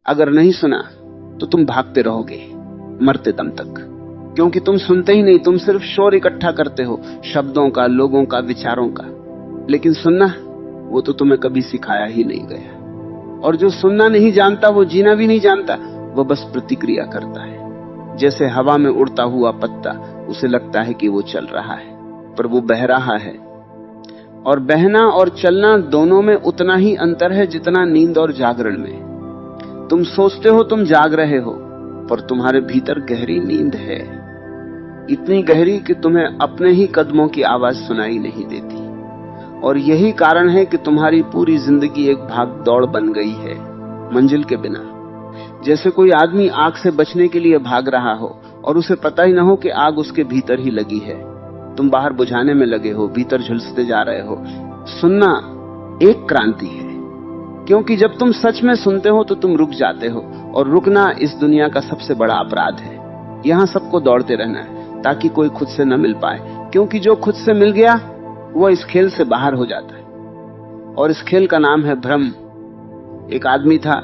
अगर नहीं सुना तो तुम भागते रहोगे मरते दम तक, क्योंकि तुम सुनते ही नहीं, तुम सिर्फ शोर इकट्ठा करते हो, शब्दों का, लोगों का, विचारों का। लेकिन सुनना, वो तो तुम्हें कभी सिखाया ही नहीं गया। और जो सुनना नहीं जानता वो जीना भी नहीं जानता, वो बस प्रतिक्रिया करता है। जैसे हवा में उड़ता हुआ पत्ता, उसे लगता है कि वो चल रहा है, पर वो बह रहा है। और बहना और चलना दोनों में उतना ही अंतर है जितना नींद और जागरण में। तुम सोचते हो तुम जाग रहे हो, पर तुम्हारे भीतर गहरी नींद है, इतनी गहरी कि तुम्हें अपने ही कदमों की आवाज सुनाई नहीं देती। और यही कारण है कि तुम्हारी पूरी जिंदगी एक भाग दौड़ बन गई है, मंजिल के बिना। जैसे कोई आदमी आग से बचने के लिए भाग रहा हो और उसे पता ही ना हो कि आग उसके भीतर ही लगी है। तुम बाहर बुझाने में लगे हो, भीतर झुलसते जा रहे हो। सुनना एक क्रांति है, क्योंकि जब तुम सच में सुनते हो तो तुम रुक जाते हो, और रुकना इस दुनिया का सबसे बड़ा अपराध है। यहाँ सबको दौड़ते रहना है ताकि कोई खुद से न मिल पाए, क्योंकि जो खुद से मिल गया वो इस खेल से बाहर हो जाता है। और इस खेल का नाम है भ्रम। एक आदमी था,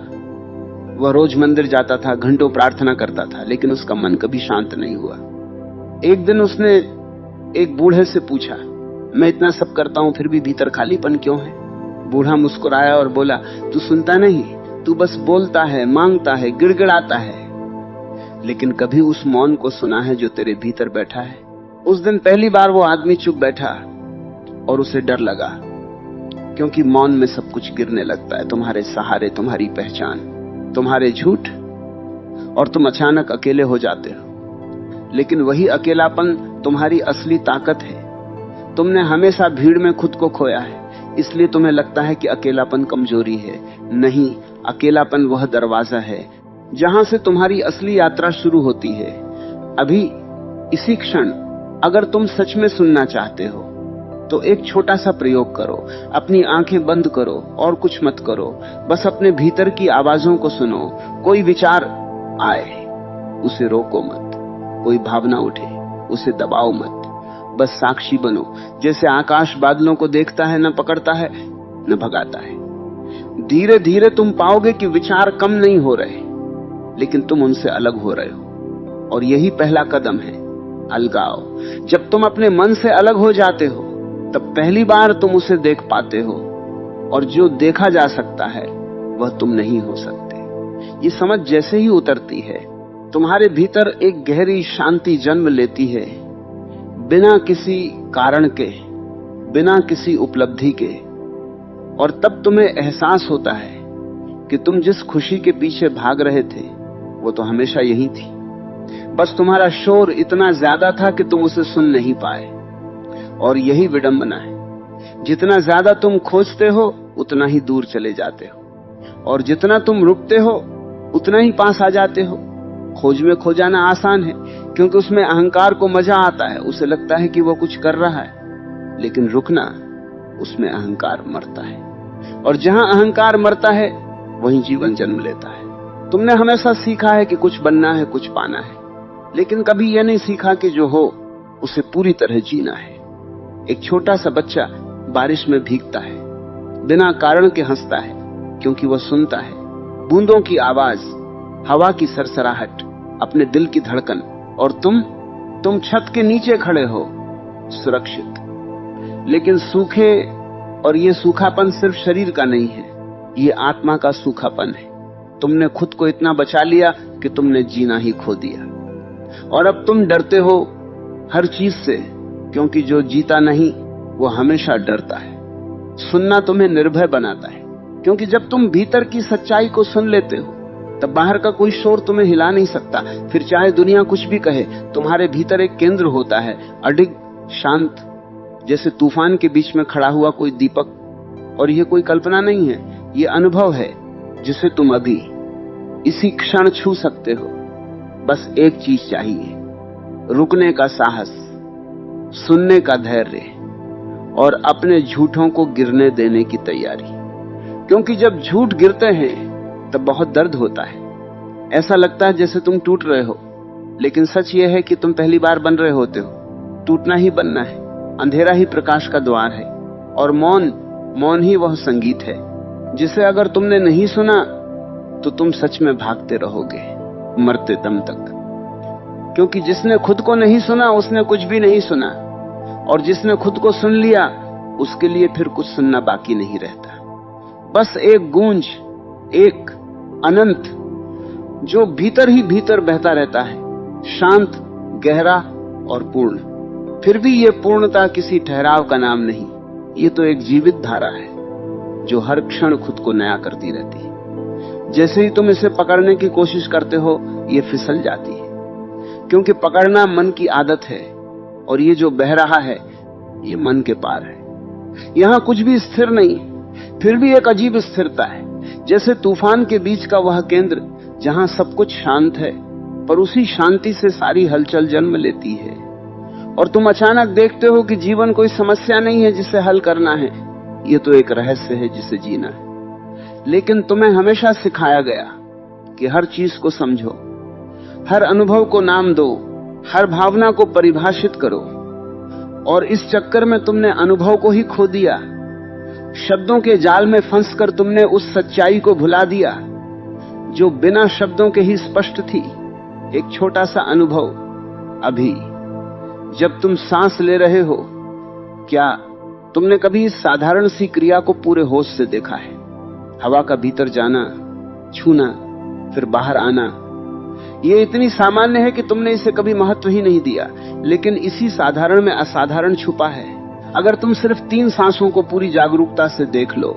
वह रोज मंदिर जाता था, घंटों प्रार्थना करता था, लेकिन उसका मन कभी शांत नहीं हुआ। एक दिन उसने एक बूढ़े से पूछा, मैं इतना सब करता हूं फिर भी भीतर खालीपन क्यों है? बूढ़ा मुस्कुराया और बोला, तू सुनता नहीं, तू बस बोलता है, मांगता है, गिड़गिड़ाता है, लेकिन कभी उस मौन को सुना है जो तेरे भीतर बैठा है? उस दिन पहली बार वो आदमी चुप बैठा और उसे डर लगा, क्योंकि मौन में सब कुछ गिरने लगता है, तुम्हारे सहारे, तुम्हारी पहचान, तुम्हारे झूठ, और तुम अचानक अकेले हो जाते हो। लेकिन वही अकेलापन तुम्हारी असली ताकत है। तुमने हमेशा भीड़ में खुद को खोया है, इसलिए तुम्हें लगता है कि अकेलापन कमजोरी है। नहीं, अकेलापन वह दरवाजा है जहां से तुम्हारी असली यात्रा शुरू होती है। अभी इसी क्षण अगर तुम सच में सुनना चाहते हो तो एक छोटा सा प्रयोग करो। अपनी आंखें बंद करो और कुछ मत करो, बस अपने भीतर की आवाजों को सुनो। कोई विचार आए, उसे रोको मत। कोई भावना उठे, उसे दबाओ मत। बस साक्षी बनो, जैसे आकाश बादलों को देखता है, न पकड़ता है न भगाता है। धीरे धीरे तुम पाओगे कि विचार कम नहीं हो रहे, लेकिन तुम उनसे अलग हो रहे हो। और यही पहला कदम है, अलगाव। जब तुम अपने मन से अलग हो जाते हो तब पहली बार तुम उसे देख पाते हो, और जो देखा जा सकता है वह तुम नहीं हो सकते। ये समझ जैसे ही उतरती है, तुम्हारे भीतर एक गहरी शांति जन्म लेती है, बिना किसी कारण के, बिना किसी उपलब्धि के। और तब तुम्हें एहसास होता है कि तुम जिस खुशी के पीछे भाग रहे थे वो तो हमेशा यही थी, बस तुम्हारा शोर इतना ज्यादा था कि तुम उसे सुन नहीं पाए। और यही विडंबना है, जितना ज्यादा तुम खोजते हो उतना ही दूर चले जाते हो, और जितना तुम रुकते हो उतना ही पास आ जाते हो। खोज में खो जाना आसान है, क्योंकि उसमें अहंकार को मजा आता है, उसे लगता है कि वो कुछ कर रहा है। लेकिन रुकना, उसमें अहंकार मरता है, और जहां अहंकार मरता है वहीं जीवन जन्म लेता है। तुमने हमेशा सीखा है कि कुछ बनना है, कुछ पाना है, लेकिन कभी यह नहीं सीखा कि जो हो उसे पूरी तरह जीना है। एक छोटा सा बच्चा बारिश में भीगता है, बिना कारण के हंसता है, क्योंकि वह सुनता है बूंदों की आवाज, हवा की सरसराहट, अपने दिल की धड़कन। और तुम छत के नीचे खड़े हो, सुरक्षित, लेकिन सूखे। और ये सूखापन सिर्फ शरीर का नहीं है, ये आत्मा का सूखापन है। तुमने खुद को इतना बचा लिया कि तुमने जीना ही खो दिया। और अब तुम डरते हो हर चीज से, क्योंकि जो जीता नहीं वो हमेशा डरता है। सुनना तुम्हें निर्भय बनाता है, क्योंकि जब तुम भीतर की सच्चाई को सुन लेते हो तब बाहर का कोई शोर तुम्हें हिला नहीं सकता। फिर चाहे दुनिया कुछ भी कहे, तुम्हारे भीतर एक केंद्र होता है, अडिग, शांत, जैसे तूफान के बीच में खड़ा हुआ कोई दीपक। और यह कोई कल्पना नहीं है, यह अनुभव है जिसे तुम अभी इसी क्षण छू सकते हो। बस एक चीज चाहिए, रुकने का साहस, सुनने का धैर्य, और अपने झूठों को गिरने देने की तैयारी। क्योंकि जब झूठ गिरते हैं तब बहुत दर्द होता है। ऐसा लगता है जैसे तुम टूट रहे हो, लेकिन सच यह है कि तुम पहली बार बन रहे होते हो। टूटना ही बनना है। अंधेरा ही प्रकाश का द्वार है, और मौन ही वह संगीत है जिसे अगर तुमने नहीं सुना तो तुम सच में भागते रहोगे मरते दम तक। क्योंकि जिसने खुद को नहीं सुना उसने कुछ भी नहीं सुना, और जिसने खुद को सुन लिया उसके लिए फिर कुछ सुनना बाकी नहीं रहता। बस एक गूंज, एक अनंत जो भीतर ही भीतर बहता रहता है, शांत, गहरा और पूर्ण। फिर भी ये पूर्णता किसी ठहराव का नाम नहीं, ये तो एक जीवित धारा है जो हर क्षण खुद को नया करती रहती है। जैसे ही तुम इसे पकड़ने की कोशिश करते हो ये फिसल जाती है, क्योंकि पकड़ना मन की आदत है, और ये जो बह रहा है ये मन के पार है। यहां कुछ भी स्थिर नहीं, फिर भी एक अजीब स्थिरता है, जैसे तूफान के बीच का वह केंद्र जहां सब कुछ शांत है, पर उसी शांति से सारी हलचल जन्म लेती है। और तुम अचानक देखते हो कि जीवन कोई समस्या नहीं है जिसे हल करना है, ये तो एक रहस्य है जिसे जीना है। लेकिन तुम्हें हमेशा सिखाया गया कि हर चीज को समझो, हर अनुभव को नाम दो, हर भावना को परिभाषित करो, और इस चक्कर में तुमने अनुभव को ही खो दिया। शब्दों के जाल में फंसकर तुमने उस सच्चाई को भुला दिया जो बिना शब्दों के ही स्पष्ट थी। एक छोटा सा अनुभव, अभी जब तुम सांस ले रहे हो, क्या तुमने कभी इस साधारण सी क्रिया को पूरे होश से देखा है? हवा का भीतर जाना, छूना, फिर बाहर आना, ये इतनी सामान्य है कि तुमने इसे कभी महत्व ही नहीं दिया। लेकिन इसी साधारण में असाधारण छुपा है। अगर तुम सिर्फ 3 सांसों को पूरी जागरूकता से देख लो,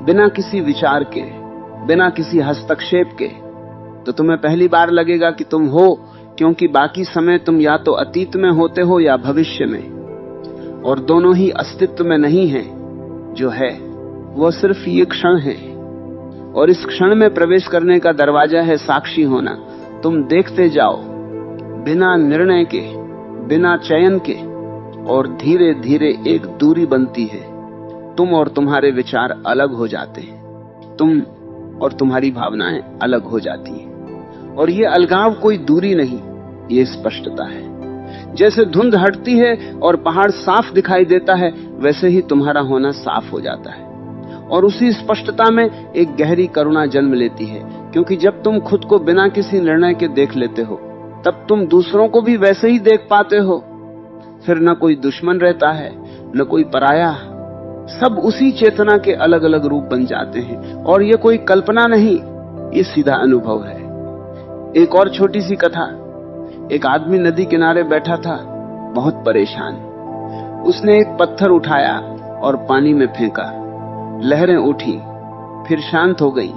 बिना किसी विचार के, बिना किसी हस्तक्षेप के, तो तुम्हें पहली बार लगेगा कि तुम हो, क्योंकि बाकी समय तुम या तो अतीत में होते हो या भविष्य में, और दोनों ही अस्तित्व में नहीं है। जो है वह सिर्फ ये क्षण है, और इस क्षण में प्रवेश करने का दरवाजा है साक्षी होना। तुम देखते जाओ, बिना निर्णय के, बिना चयन के, और धीरे धीरे एक दूरी बनती है। तुम और तुम्हारे विचार अलग हो जाते हैं, तुम और तुम्हारी भावनाएं अलग हो जाती हैं। और ये अलगाव कोई दूरी नहीं, ये स्पष्टता है। जैसे धुंध हटती है और पहाड़ साफ दिखाई देता है, वैसे ही तुम्हारा होना साफ हो जाता है। और उसी स्पष्टता में एक गहरी करुणा जन्म लेती है, क्योंकि जब तुम खुद को बिना किसी निर्णय के देख लेते हो, तब तुम दूसरों को भी वैसे ही देख पाते हो। फिर न कोई दुश्मन रहता है, न कोई पराया, सब उसी चेतना के अलग अलग रूप बन जाते हैं। और ये कोई कल्पना नहीं, ये सीधा अनुभव है। एक और छोटी सी कथा। एक आदमी नदी किनारे बैठा था, बहुत परेशान। उसने एक पत्थर उठाया और पानी में फेंका। लहरें उठी, फिर शांत हो गई।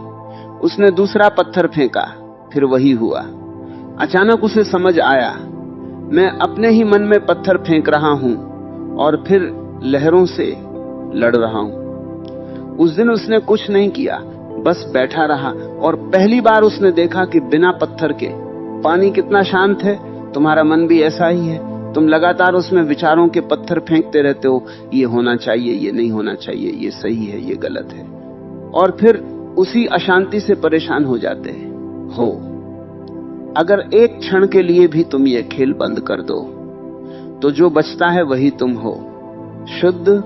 उसने दूसरा पत्थर फेंका, फिर वही हुआ। अचानक उसे समझ आया, मैं अपने ही मन में पत्थर फेंक रहा हूं और फिर लहरों से लड़ रहा हूं। उस दिन उसने कुछ नहीं किया, बस बैठा रहा, और पहली बार उसने देखा कि बिना पत्थर के पानी कितना शांत है। तुम्हारा मन भी ऐसा ही है, तुम लगातार उसमें विचारों के पत्थर फेंकते रहते हो, ये होना चाहिए, ये नहीं होना चाहिए, ये सही है, ये गलत है, और फिर उसी अशांति से परेशान हो जाते हो। अगर एक क्षण के लिए भी तुम ये खेल बंद कर दो, तो जो बचता है वही तुम हो, शुद्ध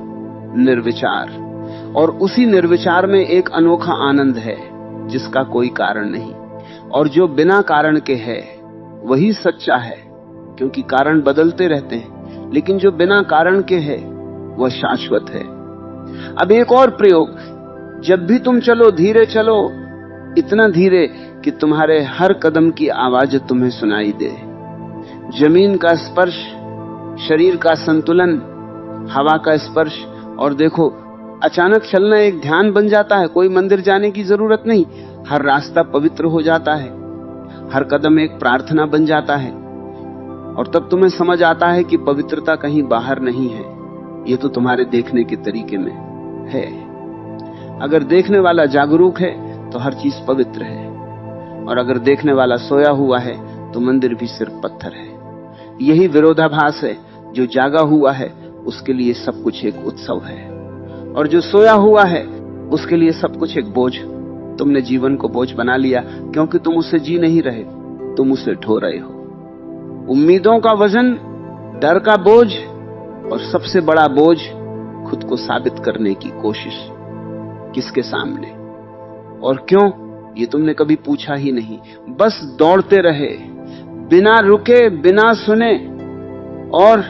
निर्विचार। और उसी निर्विचार में एक अनोखा आनंद है जिसका कोई कारण नहीं, और जो बिना कारण के है वही सच्चा है, क्योंकि कारण बदलते रहते हैं, लेकिन जो बिना कारण के है वह शाश्वत है। अब एक और प्रयोग, जब भी तुम चलो, धीरे चलो, इतना धीरे कि तुम्हारे हर कदम की आवाज तुम्हें सुनाई दे। जमीन का स्पर्श, शरीर का संतुलन, हवा का स्पर्श, और देखो अचानक चलना एक ध्यान बन जाता है। कोई मंदिर जाने की जरूरत नहीं, हर रास्ता पवित्र हो जाता है, हर कदम एक प्रार्थना बन जाता है। और तब तुम्हें समझ आता है कि पवित्रता कहीं बाहर नहीं है, ये तो तुम्हारे देखने के तरीके में है। अगर देखने वाला जागरूक है तो हर चीज पवित्र है, और अगर देखने वाला सोया हुआ है तो मंदिर भी सिर्फ पत्थर है। यही विरोधाभास है। जो जागा हुआ है उसके लिए सब कुछ एक उत्सव है, और जो सोया हुआ है उसके लिए सब कुछ एक बोझ। तुमने जीवन को बोझ बना लिया, क्योंकि तुम उसे जी नहीं रहे, तुम उसे ढो रहे हो। उम्मीदों का वजन, डर का बोझ, और सबसे बड़ा बोझ खुद को साबित करने की कोशिश। किसके सामने और क्यों, ये तुमने कभी पूछा ही नहीं। बस दौड़ते रहे, बिना रुके, बिना सुने, और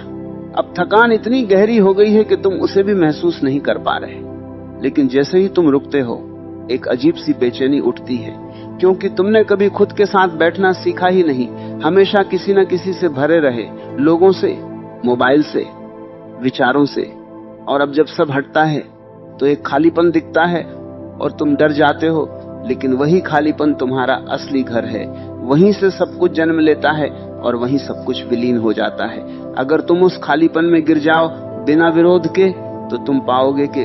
अब थकान इतनी गहरी हो गई है कि तुम उसे भी महसूस नहीं कर पा रहे। लेकिन जैसे ही तुम रुकते हो, एक अजीब सी बेचैनी उठती है, क्योंकि तुमने कभी खुद के साथ बैठना सीखा ही नहीं। हमेशा किसी न किसी से भरे रहे, लोगों से, मोबाइल से, विचारों से। और अब जब सब हटता है तो एक खालीपन दिखता है और तुम डर जाते हो, लेकिन वही खालीपन तुम्हारा असली घर है। वहीं से सब कुछ जन्म लेता है और वहीं सब कुछ विलीन हो जाता है। अगर तुम उस खालीपन में गिर जाओ बिना विरोध के, तो तुम पाओगे कि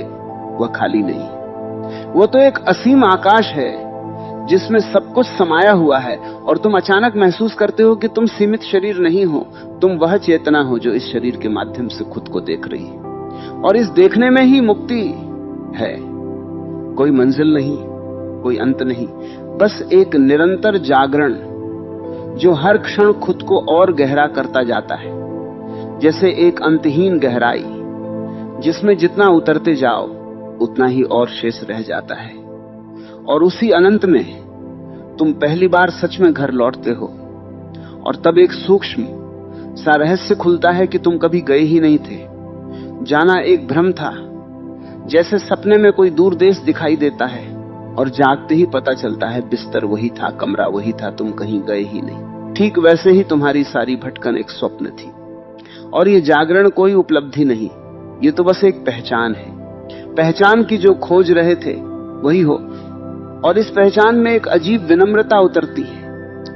वह खाली नहीं, वो तो एक असीम आकाश है जिसमें सब कुछ समाया हुआ है। और तुम अचानक महसूस करते हो कि तुम सीमित शरीर नहीं हो, तुम वह चेतना हो जो इस शरीर के माध्यम से खुद को देख रही है। और इस देखने में ही मुक्ति है। कोई मंजिल नहीं, कोई अंत नहीं, बस एक निरंतर जागरण जो हर क्षण खुद को और गहरा करता जाता है, जैसे एक अंतहीन गहराई जिसमें जितना उतरते जाओ उतना ही और शेष रह जाता है। और उसी अनंत में तुम पहली बार सच में घर लौटते हो, और तब एक सूक्ष्म सा रहस्य खुलता है कि तुम कभी गए ही नहीं थे। जाना एक भ्रम था, जैसे सपने में कोई दूर देश दिखाई देता है और जागते ही पता चलता है बिस्तर वही था, कमरा वही था, तुम कहीं गए ही नहीं। ठीक वैसे ही तुम्हारी सारी भटकन एक स्वप्न थी। और ये जागरण कोई उपलब्धि नहीं, ये तो बस एक पहचान है। पहचान की जो खोज रहे थे वही हो। और इस पहचान में एक अजीब विनम्रता उतरती है,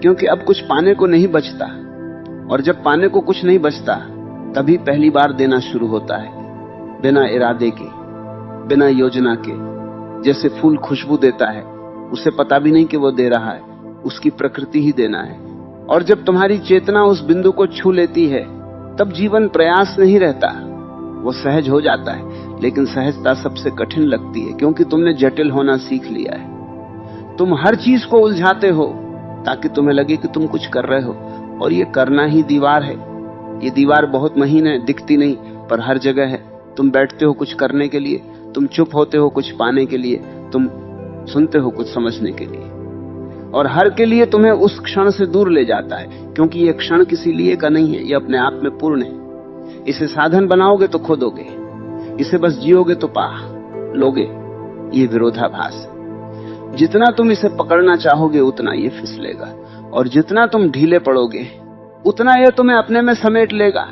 क्योंकि अब कुछ पाने को नहीं बचता। और जब पाने को कुछ नहीं बचता, तभी पहली बार देना शुरू होता है, बिना इरादे के, बिना योजना के। जैसे फूल खुशबू देता है, उसे पता भी नहीं कि वो दे रहा है, उसकी प्रकृति ही देना है। और जब तुम्हारी चेतना उस बिंदु को छू लेती है, तब जीवन प्रयास नहीं रहता, वो सहज हो जाता है। लेकिन सहजता सबसे कठिन लगती है, क्योंकि तुमने जटिल होना सीख लिया है। तुम हर चीज को उलझाते हो ताकि तुम्हें लगे कि तुम कुछ कर रहे हो, और ये करना ही दीवार है। ये दीवार बहुत महीन है, दिखती नहीं, पर हर जगह है। तुम बैठते हो कुछ करने के लिए, तुम चुप होते हो कुछ पाने के लिए, तुम सुनते हो कुछ समझने के लिए। और हर के लिए तुम्हें उस क्षण से दूर ले जाता है, क्योंकि ये क्षण किसी लिए का नहीं है, ये अपने आप में पूर्ण है। इसे साधन बनाओगे तो खोदोगे, इसे बस जियोगे तो पा लोगे। ये विरोधाभास। जितना तुम इसे पकड़ना चाहोगे उतना ये फिसलेगा, और जितना तुम ढीले पड़ोगे उतना यह तुम्हें अपने में समेट लेगा।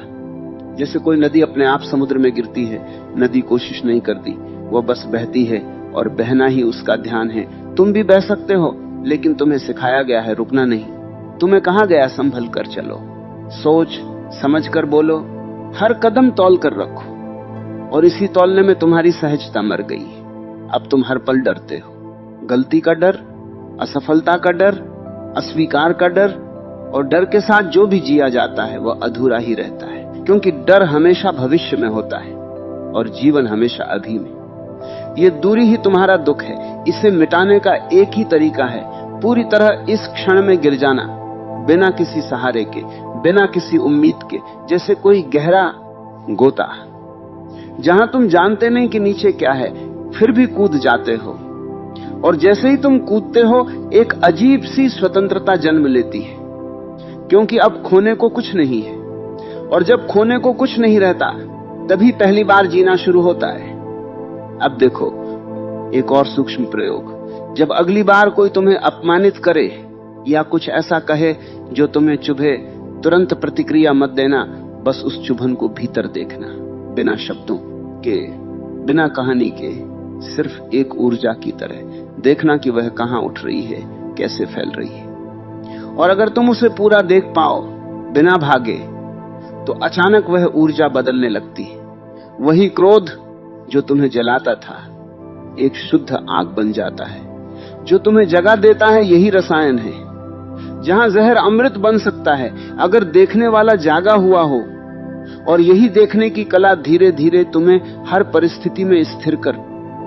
जैसे कोई नदी अपने आप समुद्र में गिरती है, नदी कोशिश नहीं करती, वो बस बहती है और बहना ही उसका ध्यान है। तुम भी बह सकते हो, लेकिन तुम्हें सिखाया गया है रुकना नहीं। तुम्हें कहा गया संभल कर चलो, सोच समझ कर बोलो, हर कदम तौल कर रखो। और इसी तौलने में तुम्हारी सहजता मर गई। अब तुम हर पल डरते हो, गलती का डर, असफलता का डर, अस्वीकार का डर। और डर के साथ जो भी जिया जाता है वह अधूरा ही रहता है, क्योंकि डर हमेशा भविष्य में होता है और जीवन हमेशा अभी में। ये दूरी ही तुम्हारा दुख है। इसे मिटाने का एक ही तरीका है, पूरी तरह इस क्षण में गिर जाना, बिना किसी सहारे के, बिना किसी उम्मीद के, जैसे कोई गहरा गोता जहां तुम जानते नहीं कि नीचे क्या है, फिर भी कूद जाते हो। और जैसे ही तुम कूदते हो, एक अजीब सी स्वतंत्रता जन्म लेती है, क्योंकि अब खोने को कुछ नहीं है। और जब खोने को कुछ नहीं रहता, तभी पहली बार जीना शुरू होता है। अब देखो एक और सूक्ष्म प्रयोग। जब अगली बार कोई तुम्हें अपमानित करे या कुछ ऐसा कहे जो तुम्हें चुभे, तुरंत प्रतिक्रिया मत देना, बस उस चुभन को भीतर देखना, बिना शब्दों के, बिना कहानी के, सिर्फ एक ऊर्जा की तरह देखना कि वह कहां उठ रही है, कैसे फैल रही है। और अगर तुम उसे पूरा देख पाओ बिना भागे, तो अचानक वह ऊर्जा बदलने लगती है। वही क्रोध जो तुम्हें जलाता था एक शुद्ध आग बन जाता है। जो तुम्हें जगा देता है यही रसायन है। जहां जहर अमृत बन सकता है अगर देखने वाला जागा हुआ हो, और यही देखने की कला धीरे धीरे तुम्हें हर परिस्थिति में स्थिर कर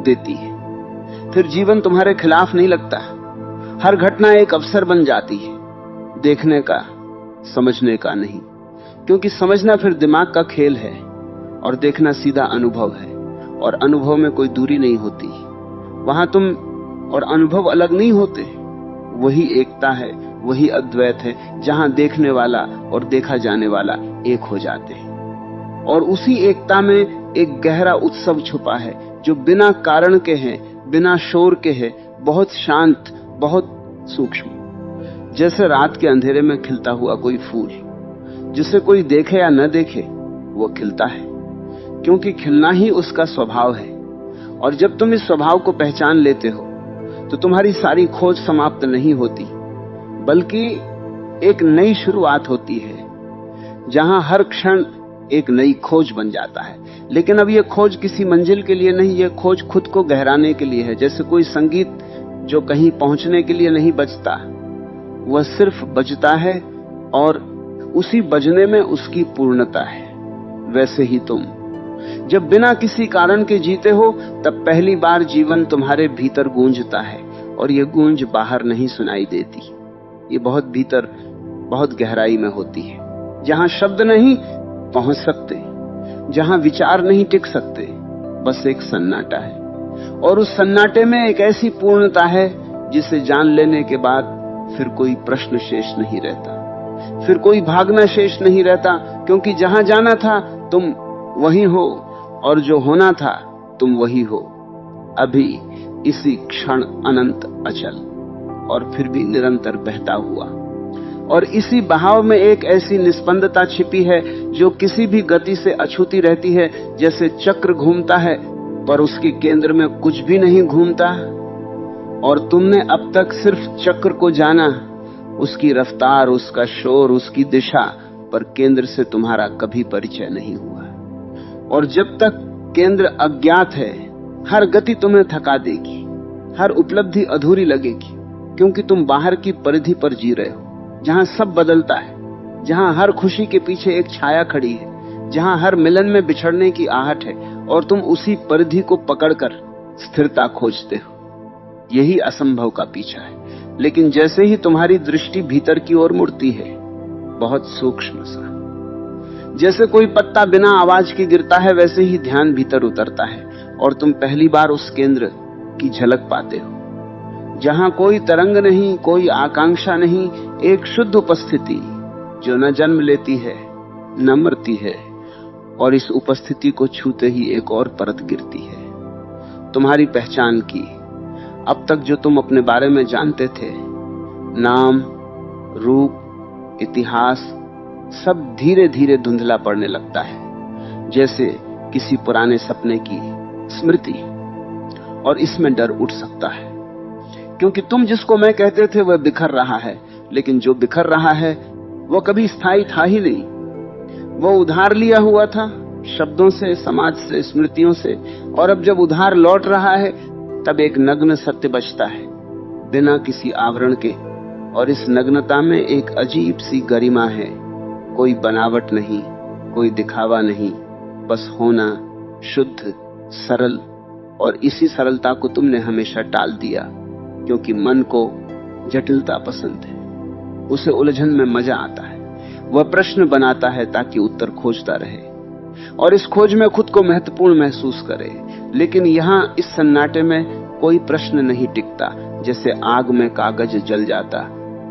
देती है। फिर जीवन तुम्हारे खिलाफ नहीं लगता, हर घटना एक अवसर बन जाती है, देखने का, समझने का नहीं। क्योंकि समझना फिर दिमाग का खेल है और देखना सीधा अनुभव है, और अनुभव में कोई दूरी नहीं होती। वहां तुम और अनुभव अलग नहीं होते, वही एकता है, वही अद्वैत है, जहां देखने वाला और देखा जाने वाला एक हो जाते हैं। और उसी एकता में एक गहरा उत्सव छुपा है जो बिना कारण के है, बिना शोर के है, बहुत शांत, बहुत सूक्ष्म। जैसे रात के अंधेरे में खिलता हुआ कोई फूल, जिसे कोई देखे या न देखे वो खिलता है, क्योंकि खिलना ही उसका स्वभाव है। और जब तुम इस स्वभाव को पहचान लेते हो तो तुम्हारी सारी खोज समाप्त नहीं होती, बल्कि एक नई शुरुआत होती है, जहां हर क्षण एक नई खोज बन जाता है। लेकिन अब यह खोज किसी मंजिल के लिए नहीं, यह खोज खुद को गहराने के लिए है। जैसे कोई संगीत जो कहीं पहुंचने के लिए नहीं बजता, वह सिर्फ बजता है और उसी बजने में उसकी पूर्णता है। वैसे ही तुम जब बिना किसी कारण के जीते हो, तब पहली बार जीवन तुम्हारे भीतर गूंजता है, और ये गूंज बाहर नहीं सुनाई देती, ये बहुत भीतर, बहुत गहराई में होती है, जहां शब्द नहीं पहुंच सकते, जहां विचार नहीं टिक सकते, बस एक सन्नाटा है। और उस सन्नाटे में एक ऐसी पूर्णता है जिसे जान लेने के बाद फिर कोई प्रश्न शेष नहीं रहता, फिर कोई भागना शेष नहीं रहता, क्योंकि जहां जाना था तुम वही हो, और जो होना था तुम वही हो, अभी इसी क्षण अनंत अचल, और फिर भी निरंतर बहता हुआ। और इसी बहाव में एक ऐसी निस्पंदता छिपी है जो किसी भी गति से अछूती रहती है। जैसे चक्र घूमता है पर उसके केंद्र में कुछ भी नहीं घूमता, और तुमने अब तक सिर्फ चक्र को जाना, उसकी रफ्तार, उसका शोर, उसकी दिशा, पर केंद्र से तुम्हारा कभी परिचय नहीं हुआ। और जब तक केंद्र अज्ञात है, हर गति तुम्हें थका देगी, हर उपलब्धि अधूरी लगेगी, क्योंकि तुम बाहर की परिधि पर जी रहे हो, जहां सब बदलता है, जहां हर खुशी के पीछे एक छाया खड़ी है, जहां हर मिलन में बिछड़ने की आहट है, और तुम उसी परिधि को पकड़कर स्थिरता खोजते हो। यही असंभव का पीछा है। लेकिन जैसे ही तुम्हारी दृष्टि भीतर की ओर मुड़ती है, बहुत सूक्ष्म सा, जैसे कोई पत्ता बिना आवाज के गिरता है, वैसे ही ध्यान भीतर उतरता है, और तुम पहली बार उस केंद्र की झलक पाते हो, जहां कोई तरंग नहीं, कोई आकांक्षा नहीं, एक शुद्ध उपस्थिति जो न जन्म लेती है न मरती है, और इस उपस्थिति को छूते ही एक और परत गिरती है, तुम्हारी पहचान की। अब तक जो तुम अपने बारे में जानते थे, नाम, रूप, इतिहास, सब धीरे धीरे धुंधला पड़ने लगता है, जैसे किसी पुराने सपने की स्मृति। और इसमें डर उठ सकता है, क्योंकि तुम जिसको मैं कहते थे वह बिखर रहा है, लेकिन जो बिखर रहा है वह कभी स्थायी था ही नहीं। वो उधार लिया हुआ था, शब्दों से, समाज से, स्मृतियों से, और अब जब उधार लौट रहा है, तब एक नग्न सत्य बचता है, बिना किसी आवरण के। और इस नग्नता में एक अजीब सी गरिमा है, कोई बनावट नहीं, कोई दिखावा नहीं, बस होना, शुद्ध, सरल। और इसी सरलता को तुमने हमेशा टाल दिया, क्योंकि मन को जटिलता पसंद है, उसे उलझन में मजा आता है, वह प्रश्न बनाता है ताकि उत्तर खोजता रहे, और इस खोज में खुद को महत्वपूर्ण महसूस करे। लेकिन यहाँ इस सन्नाटे में कोई प्रश्न नहीं टिकता, जैसे आग में कागज जल जाता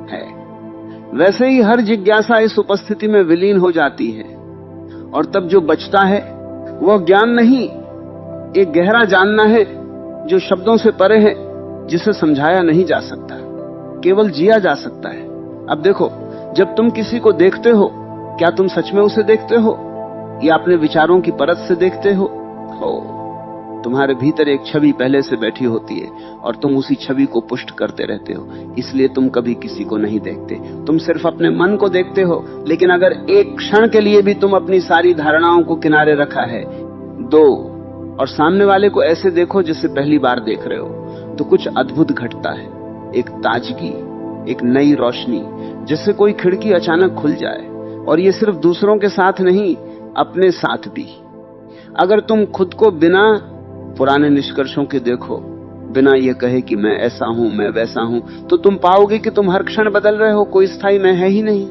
है, वैसे ही हर जिज्ञासा इस उपस्थिति में विलीन हो जाती है। और तब जो बचता है वह ज्ञान नहीं, एक गहरा जानना है जो शब्दों से परे है, जिसे समझाया नहीं जा सकता, केवल जिया जा सकता है। अब देखो, जब तुम किसी को देखते हो, क्या तुम सच में उसे देखते हो या अपने विचारों की परत से देखते हो? तुम्हारे भीतर एक छवि पहले से बैठी होती है, और तुम उसी छवि को पुष्ट करते रहते हो। इसलिए तुम कभी किसी को नहीं देखते, तुम सिर्फ अपने मन को देखते हो। लेकिन अगर एक क्षण के लिए भी तुम अपनी सारी धारणाओं को किनारे रखा है, और सामने वाले को ऐसे देखो जैसे पहली बार देख रहे हो, तो कुछ अद्भुत घटता है। एक ताजगी, एक नई रोशनी, जैसे कोई खिड़की अचानक खुल जाए। और ये सिर्फ दूसरों के साथ नहीं, अपने साथ भी। अगर तुम खुद को बिना पुराने निष्कर्षों के देखो, बिना ये कहे कि मैं ऐसा हूं, मैं वैसा हूं, तो तुम पाओगे कि तुम हर क्षण बदल रहे हो, कोई स्थायी मैं है ही नहीं।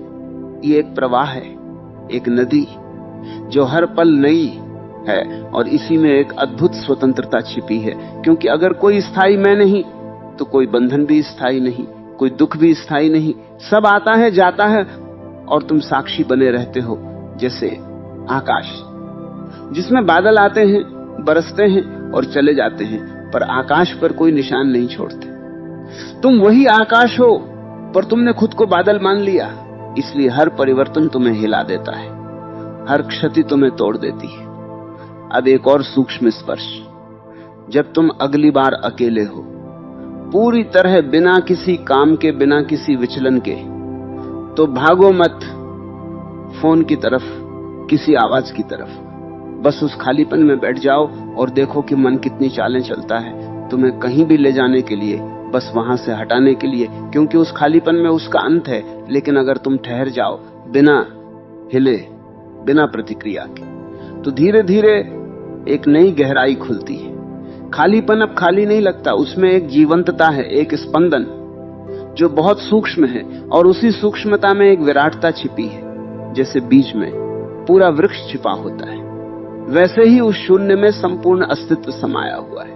ये एक प्रवाह है, एक नदी जो हर पल नई है, और इसी में एक अद्भुत स्वतंत्रता छिपी है। क्योंकि अगर कोई स्थायी मैं नहीं, तो कोई बंधन भी स्थायी नहीं, कोई दुख भी स्थायी नहीं, सब आता है जाता है और तुम साक्षी बने रहते हो, जैसे आकाश जिसमें बादल आते हैं, बरसते हैं और चले जाते हैं, पर आकाश पर कोई निशान नहीं छोड़ते। तुम वही आकाश हो, पर तुमने खुद को बादल मान लिया, इसलिए हर परिवर्तन तुम्हें हिला देता है, हर क्षति तुम्हें तोड़ देती है। अब एक और सूक्ष्म स्पर्श, जब तुम अगली बार अकेले हो, पूरी तरह बिना किसी काम के, बिना किसी विचलन के, तो भागो मत फोन की तरफ, किसी आवाज की तरफ, बस उस खालीपन में बैठ जाओ और देखो कि मन कितनी चालें चलता है तुम्हें कहीं भी ले जाने के लिए, बस वहां से हटाने के लिए, क्योंकि उस खालीपन में उसका अंत है। लेकिन अगर तुम ठहर जाओ बिना हिले, बिना प्रतिक्रिया के, तो धीरे धीरे एक नई गहराई खुलती है। खालीपन अब खाली नहीं लगता, उसमें एक जीवंतता है, एक स्पंदन जो बहुत सूक्ष्म है, और उसी सूक्ष्मता में एक विराटता छिपी है। जैसे बीज में पूरा वृक्ष छिपा होता है, वैसे ही उस शून्य में संपूर्ण अस्तित्व समाया हुआ है।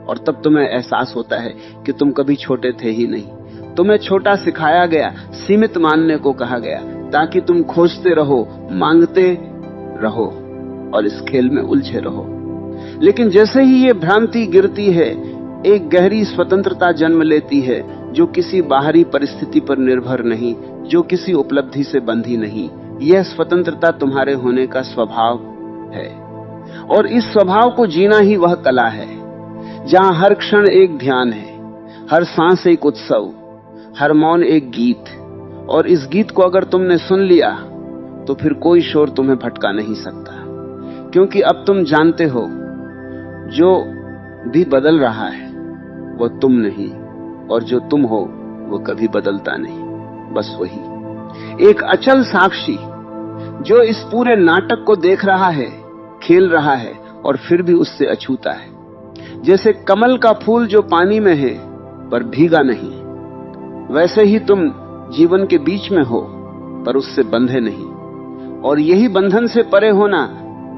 और तब तुम्हें एहसास होता है कि तुम कभी छोटे थे ही नहीं। तुम्हें छोटा सिखाया गया, सीमित मानने को कहा गया, ताकि तुम खोजते रहो, मांगते रहो और इस खेल में उलझे रहो। लेकिन जैसे ही ये भ्रांति गिरती है, एक गहरी स्वतंत्रता जन्म लेती है, जो किसी बाहरी परिस्थिति पर निर्भर नहीं, जो किसी उपलब्धि से बंधी नहीं। यह स्वतंत्रता तुम्हारे होने का स्वभाव है, और इस स्वभाव को जीना ही वह कला है, जहां हर क्षण एक ध्यान है, हर सांस एक उत्सव, हर मौन एक गीत। और इस गीत को अगर तुमने सुन लिया, तो फिर कोई शोर तुम्हें भटका नहीं सकता, क्योंकि अब तुम जानते हो जो भी बदल रहा है वो तुम नहीं, और जो तुम हो वो कभी बदलता नहीं। बस वही एक अचल साक्षी जो इस पूरे नाटक को देख रहा है, खेल रहा है, और फिर भी उससे अछूता है। जैसे कमल का फूल जो पानी में है पर भीगा नहीं, वैसे ही तुम जीवन के बीच में हो पर उससे बंधे नहीं। और यही बंधन से परे होना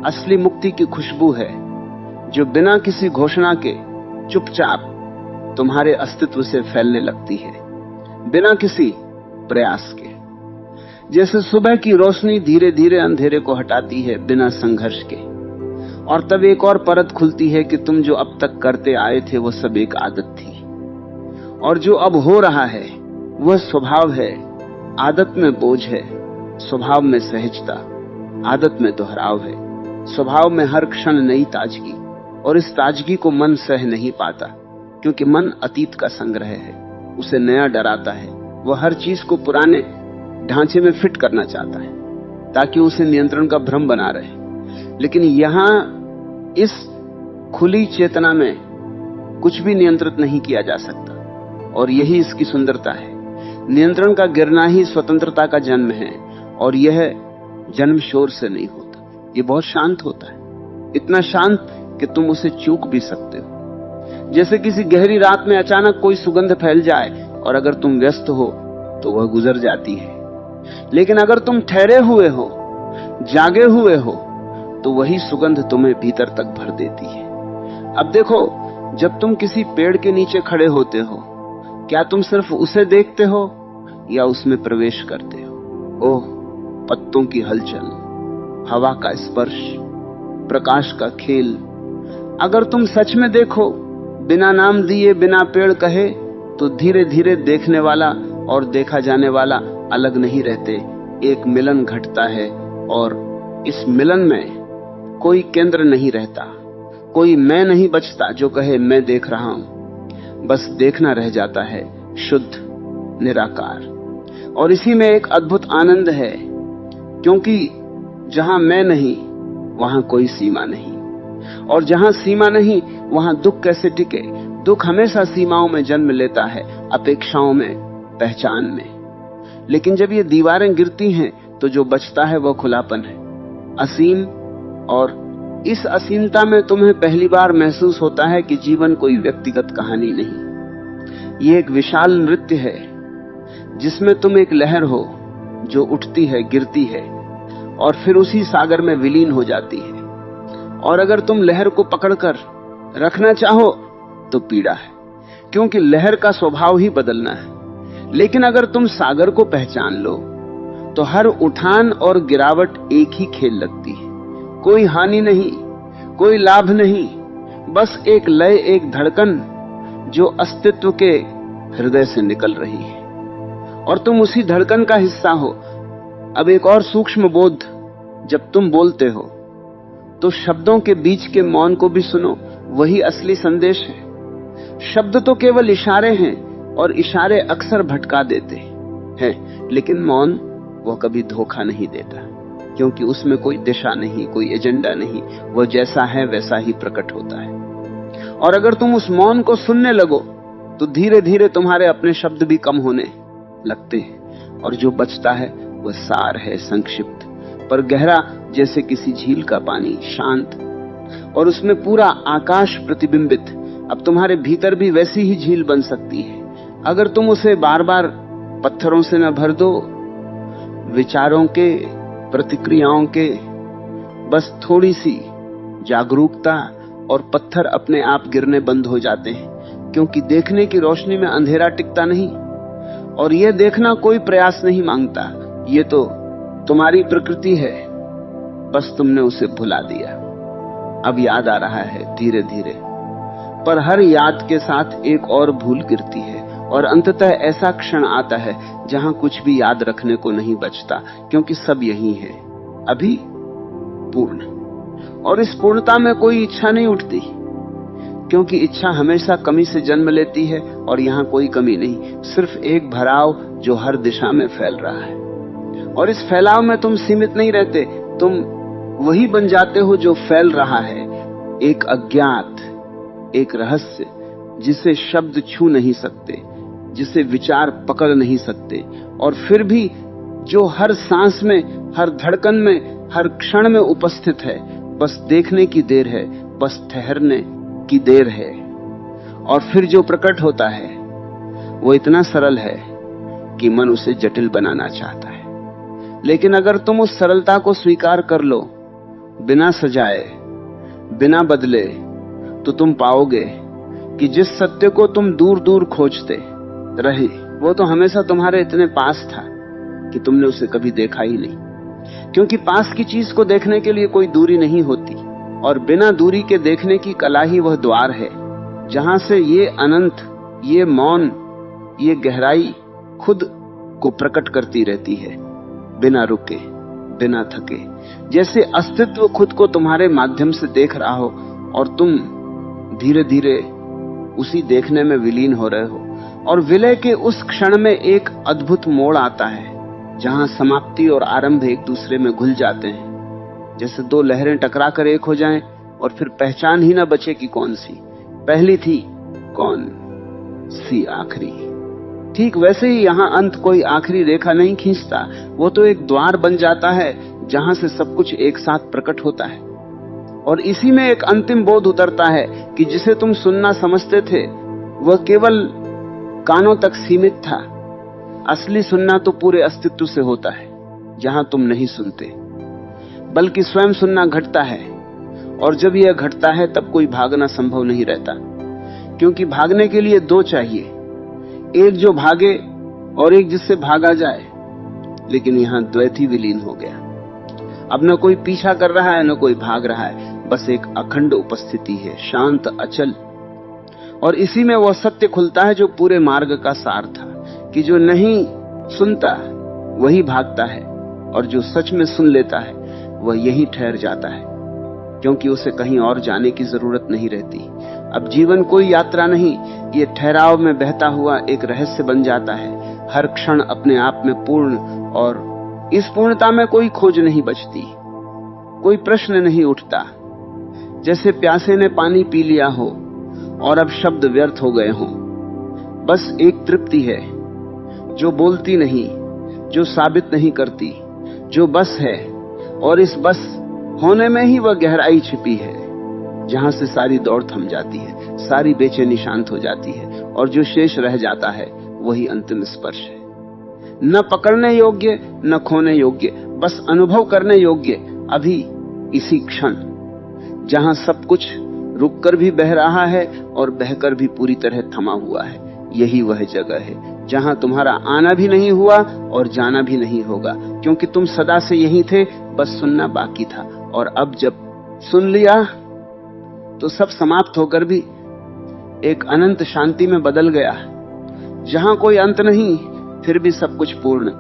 असली मुक्ति की खुशबू है, जो बिना किसी घोषणा के चुपचाप तुम्हारे अस्तित्व से फैलने लगती है, बिना किसी प्रयास के। जैसे सुबह की रोशनी धीरे धीरे अंधेरे को हटाती है बिना संघर्ष के, और तब एक और परत खुलती है कि तुम जो अब तक करते आए थे वो सब एक आदत थी, और जो अब हो रहा है वह स्वभाव है। आदत में बोझ है, स्वभाव में सहजता, आदत में दोहराव है, स्वभाव में हर क्षण नई ताजगी, और इस ताजगी को मन सह नहीं पाता, क्योंकि मन अतीत का संग्रह है, उसे नया डराता है। वह हर चीज को पुराने ढांचे में फिट करना चाहता है, ताकि उसे नियंत्रण का भ्रम बना रहे। लेकिन यहां इस खुली चेतना में कुछ भी नियंत्रित नहीं किया जा सकता, और यही इसकी सुंदरता है। नियंत्रण का गिरना ही स्वतंत्रता का जन्म है, और यह जन्म शोर से नहीं होता, ये बहुत शांत होता है, इतना शांत कि तुम उसे चूक भी सकते हो। जैसे किसी गहरी रात में अचानक कोई सुगंध फैल जाए, और अगर तुम व्यस्त हो तो वह गुजर जाती है, लेकिन अगर तुम ठहरे हुए हो, जागे हुए हो, तो वही सुगंध तुम्हें भीतर तक भर देती है। अब देखो, जब तुम किसी पेड़ के नीचे खड़े होते हो, क्या तुम सिर्फ उसे देखते हो या उसमें प्रवेश करते हो? ओह, पत्तों की हलचल, हवा का स्पर्श, प्रकाश का खेल। अगर तुम सच में देखो, बिना नाम दिए, बिना पेड़ कहे, तो धीरे धीरे देखने वाला और देखा जाने वाला अलग नहीं रहते। एक मिलन घटता है, और इस मिलन में कोई केंद्र नहीं रहता, कोई मैं नहीं बचता जो कहे मैं देख रहा हूं। बस देखना रह जाता है, शुद्ध, निराकार। और इसी में एक अद्भुत आनंद है, क्योंकि जहां मैं नहीं वहां कोई सीमा नहीं, और जहां सीमा नहीं वहां दुख कैसे टिके? दुख हमेशा सीमाओं में जन्म लेता है, अपेक्षाओं में, पहचान में। लेकिन जब ये दीवारें गिरती हैं, तो जो बचता है वह खुलापन है, असीम। और इस असीमता में तुम्हें पहली बार महसूस होता है कि जीवन कोई व्यक्तिगत कहानी नहीं, ये एक विशाल नृत्य है, जिसमें तुम एक लहर हो जो उठती है, गिरती है, और फिर उसी सागर में विलीन हो जाती है। और अगर तुम लहर को पकड़कर रखना चाहो तो पीड़ा है, क्योंकि लहर का स्वभाव ही बदलना है। लेकिन अगर तुम सागर को पहचान लो तो हर उठान और गिरावट एक ही खेल लगती है। कोई हानि नहीं, कोई लाभ नहीं, बस एक लय, एक धड़कन जो अस्तित्व के हृदय से निकल रही है और तुम उसी धड़कन का हिस्सा हो। अब एक और सूक्ष्म बोध, जब तुम बोलते हो तो शब्दों के बीच के मौन को भी सुनो, वही असली संदेश है। शब्द तो केवल इशारे हैं और इशारे अक्सर भटका देते हैं, लेकिन मौन वह कभी धोखा नहीं देता, क्योंकि उसमें कोई दिशा नहीं, कोई एजेंडा नहीं, वह जैसा है वैसा ही प्रकट होता है। और अगर तुम उस मौन को सुनने लगो तो धीरे धीरे तुम्हारे अपने शब्द भी कम होने लगते हैं और जो बचता है वह सार है, संक्षिप्त पर गहरा, जैसे किसी झील का पानी, शांत, और उसमें पूरा आकाश प्रतिबिंबित। अब तुम्हारे भीतर भी वैसी ही झील बन सकती है अगर तुम उसे बार बार पत्थरों से न भर दो, विचारों के, प्रतिक्रियाओं के, बस थोड़ी सी जागरूकता और पत्थर अपने आप गिरने बंद हो जाते हैं, क्योंकि देखने की रोशनी में अंधेरा टिकता नहीं और यह देखना कोई प्रयास नहीं मांगता। ये तो तुम्हारी प्रकृति है, बस तुमने उसे भुला दिया। अब याद आ रहा है धीरे धीरे, पर हर याद के साथ एक और भूल गिरती है और अंततः ऐसा क्षण आता है जहां कुछ भी याद रखने को नहीं बचता, क्योंकि सब यही है, अभी पूर्ण। और इस पूर्णता में कोई इच्छा नहीं उठती, क्योंकि इच्छा हमेशा कमी से जन्म लेती है और यहां कोई कमी नहीं, सिर्फ एक भराव जो हर दिशा में फैल रहा है। और इस फैलाव में तुम सीमित नहीं रहते, तुम वही बन जाते हो जो फैल रहा है, एक अज्ञात, एक रहस्य जिसे शब्द छू नहीं सकते, जिसे विचार पकड़ नहीं सकते, और फिर भी जो हर सांस में, हर धड़कन में, हर क्षण में उपस्थित है। बस देखने की देर है, बस ठहरने की देर है, और फिर जो प्रकट होता है वो इतना सरल है कि मन उसे जटिल बनाना चाहता है। लेकिन अगर तुम उस सरलता को स्वीकार कर लो, बिना सजाए, बिना बदले, तो तुम पाओगे कि जिस सत्य को तुम दूर दूर खोजते रहे, वो तो हमेशा तुम्हारे इतने पास था कि तुमने उसे कभी देखा ही नहीं। क्योंकि पास की चीज को देखने के लिए कोई दूरी नहीं होती, और बिना दूरी के देखने की कला ही वह द्वार है जहां से ये अनंत, ये मौन, ये गहराई खुद को प्रकट करती रहती है, बिना रुके, बिना थके, जैसे अस्तित्व खुद को तुम्हारे माध्यम से देख रहा हो और तुम धीरे धीरे उसी देखने में विलीन हो रहे हो। और विलय के उस क्षण में एक अद्भुत मोड़ आता है जहां समाप्ति और आरंभ एक दूसरे में घुल जाते हैं, जैसे दो लहरें टकरा कर एक हो जाएं और फिर पहचान ही ना बचे कि कौन सी पहली थी, कौन सी आखिरी। ठीक वैसे ही यहां अंत कोई आखिरी रेखा नहीं खींचता, वो तो एक द्वार बन जाता है जहां से सब कुछ एक साथ प्रकट होता है। और इसी में एक अंतिम बोध उतरता है कि जिसे तुम सुनना समझते थे वह केवल कानों तक सीमित था। असली सुनना तो पूरे अस्तित्व से होता है, जहां तुम नहीं सुनते बल्कि स्वयं सुनना घटता है। और जब यह घटता है तब कोई भागना संभव नहीं रहता, क्योंकि भागने के लिए दो चाहिए, एक जो भागे और एक जिससे भागा जाए। लेकिन यहां द्वैत ही विलीन हो गया। अब न कोई पीछा कर रहा है, न कोई भाग रहा है, बस एक अखंड उपस्थिति है, शांत, अचल। और इसी में वह सत्य खुलता है जो पूरे मार्ग का सार था, कि जो नहीं सुनता वही भागता है, और जो सच में सुन लेता है वह यहीं ठहर जाता है, क्योंकि उसे कहीं और जाने की जरूरत नहीं रहती। अब जीवन कोई यात्रा नहीं, ये ठहराव में बहता हुआ एक रहस्य बन जाता है, हर क्षण अपने आप में पूर्ण, और इस पूर्णता में कोई खोज नहीं बचती, कोई प्रश्न नहीं उठता। जैसे प्यासे ने पानी पी लिया हो और अब शब्द व्यर्थ हो गए हों। बस एक तृप्ति है जो बोलती नहीं, जो साबित नहीं करती, जो बस है, और इस बस होने में ही वह गहराई छिपी है जहां से सारी दौड़ थम जाती है, सारी बेचैनी शांत हो जाती है, और जो शेष रह जाता है वही अंतिम स्पर्श है। न पकड़ने योग्य, न खोने योग्य, बस अनुभव करने योग्य, अभी इसी क्षण, जहां सब कुछ रुककर भी बह रहा है और बहकर भी पूरी तरह थमा हुआ है। यही वह जगह है जहां तुम्हारा आना भी नहीं हुआ और जाना भी नहीं होगा, क्योंकि तुम सदा से यहीं थे, बस सुनना बाकी था। और अब जब सुन लिया तो सब समाप्त होकर भी एक अनंत शांति में बदल गया, जहां कोई अंत नहीं, फिर भी सब कुछ पूर्ण।